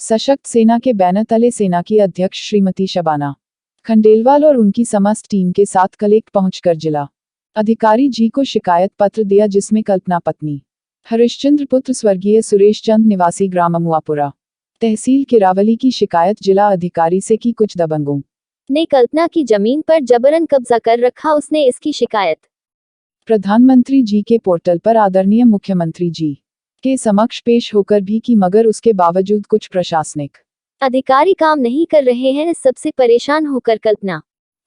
सशक्त सेना के बैनर तले सेना की अध्यक्ष श्रीमती शबाना खंडेलवाल और उनकी समस्त टीम के साथ कलेक्ट पहुंचकर जिला अधिकारी जी को शिकायत पत्र दिया, जिसमें कल्पना पत्नी हरिश्चंद्र पुत्र स्वर्गीय सुरेश चंद निवासी ग्राम अमुआपुरा तहसील किरावली की शिकायत जिला अधिकारी से की। कुछ दबंगों ने कल्पना की जमीन पर जबरन कब्जा कर रखा, उसने इसकी शिकायत प्रधानमंत्री जी के पोर्टल पर आदरणीय मुख्यमंत्री जी के समक्ष पेश होकर भी की, मगर उसके बावजूद कुछ प्रशासनिक अधिकारी काम नहीं कर रहे हैं। इस सबसे परेशान होकर कल्पना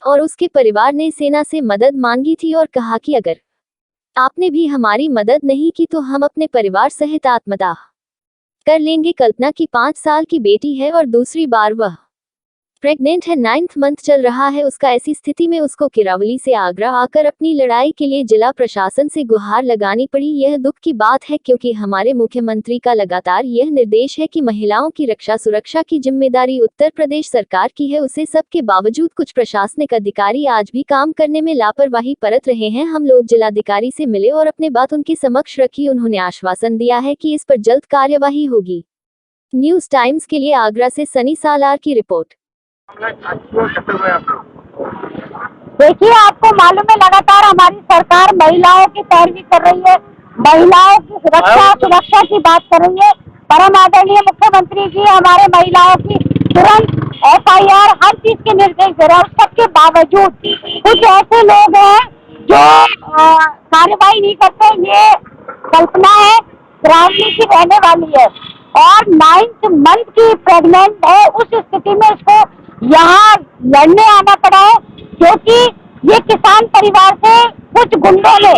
और उसके परिवार ने सेना से मदद मांगी थी और कहा कि अगर आपने भी हमारी मदद नहीं की तो हम अपने परिवार सहित आत्मदाह कर लेंगे। कल्पना की 5 साल की बेटी है और दूसरी बार वह प्रेग्नेंट है, 9th मंथ चल रहा है उसका। ऐसी स्थिति में उसको किरावली से आगरा आकर अपनी लड़ाई के लिए जिला प्रशासन से गुहार लगानी पड़ी। यह दुख की बात है, क्योंकि हमारे मुख्यमंत्री का लगातार यह निर्देश है कि महिलाओं की रक्षा सुरक्षा की जिम्मेदारी उत्तर प्रदेश सरकार की है। उसे सब के बावजूद कुछ प्रशासनिक अधिकारी आज भी काम करने में लापरवाही बरत रहे हैं। हम लोग जिलाधिकारी से मिले और अपने बात उनके समक्ष रखी। उन्होंने आश्वासन दिया है कि इस पर जल्द कार्यवाही होगी। न्यूज टाइम्स के लिए आगरा से सनी सालार की रिपोर्ट। देखिए, आपको मालूम है लगातार हमारी सरकार महिलाओं की पैरवी कर रही है, महिलाओं की सुरक्षा की बात कर रही है। परम आदरणीय मुख्यमंत्री जी हमारे महिलाओं की तुरंत FIR हर चीज के निर्देश दे रहे हैं। सबके बावजूद कुछ ऐसे लोग हैं जो कार्रवाई नहीं करते। ये कल्पना है, किरावली की रहने वाली है और 9th मंथ की प्रेग्नेंट है। उस स्थिति में इसको यहाँ लड़ने आना पड़ा है, क्योंकि ये किसान परिवार से कुछ गुंडों ने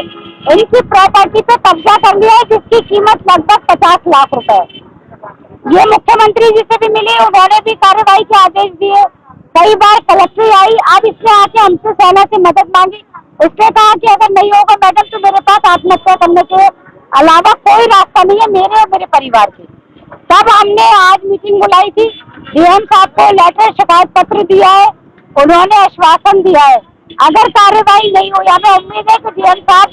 इनकी प्रॉपर्टी पे कब्जा कर लिया है, जिसकी कीमत लगभग 50 लाख रुपए है। ये मुख्यमंत्री जी से भी मिली, उन्होंने भी कार्रवाई के आदेश दिए। कई बार कलेक्टर आई, अब इसने आके हमसे सेना से मदद मांगी। उसने कहा कि अगर नहीं होगा मैडम तो मेरे पास आत्महत्या करने के अलावा कोई रास्ता नहीं है मेरे और मेरे परिवार के। तब हमने आज मीटिंग बुलाई थी, DM साहब को लेटर शिकायत पत्र दिया है, उन्होंने आश्वासन दिया है अगर कार्रवाई नहीं हुई, हमें उम्मीद है कि DM साहब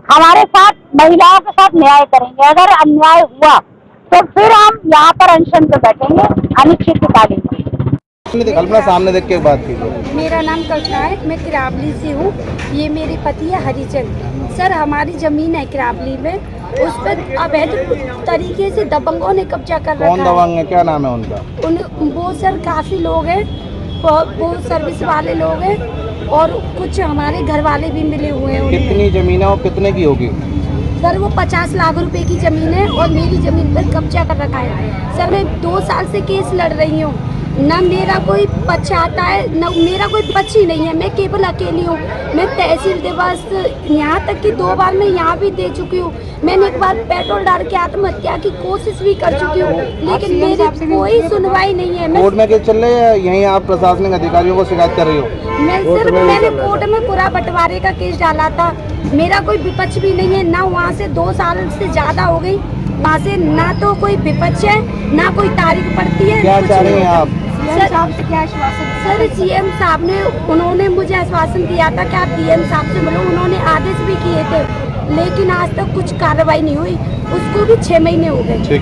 हमारे साथ महिलाओं के साथ न्याय करेंगे। अगर अन्याय हुआ तो फिर हम यहाँ पर अनशन पे बैठेंगे अनिश्चितकालीन। कल्पना सामने देख के बात की। मेरा नाम कल्पना है, मैं किरावली से हूँ। ये मेरे पति है हरिचंद। सर, हमारी जमीन है किरावली में, उस पर अवैध तरीके से दबंगों ने कब्जा कर रखा है। कौन दबंग है, क्या नाम है उनका? वो सर काफी लोग हैं, वो सर्विस वाले लोग हैं और कुछ हमारे घर वाले भी मिले हुए हैं। कितनी जमीन है और कितने की होगी? सर, वो 50 लाख रुपए की जमीन है और मेरी जमीन पर कब्जा कर रखा है। सर, मैं 2 साल से केस लड़ रही हूँ, न मेरा कोई पक्ष आता है, न मेरा कोई पक्ष ही नहीं है। मैं केवल अकेली हूँ। मैं तहसील दिवस यहाँ तक कि 2 बार मैं यहाँ भी दे चुकी हूँ। मैंने एक बार पेट्रोल डाल के आत्महत्या की कोशिश भी कर चुकी हूँ, लेकिन मेरी कोई सुनवाई नहीं है। कोर्ट में केस चल रहे हैं, यहीं आप प्रशासनिक अधिकारियों को शिकायत कर रही हो? मैंने कोर्ट में पूरा बंटवारे का केस डाला था। मेरा कोई विपक्ष भी नहीं है, ना वहाँ से 2 साल से ज्यादा हो गई, वहाँ से ना तो कोई विपक्ष है ना कोई तारीख पड़ती है। क्या चाह रही हैं आप? सर, क्या आश्वासन? सर, CM साहब ने उन्होंने मुझे आश्वासन दिया था कि आप DM साहब से मिलो, उन्होंने आदेश भी किए थे, लेकिन आज तक कुछ कार्रवाई नहीं हुई। उसको भी 6 महीने हो गए।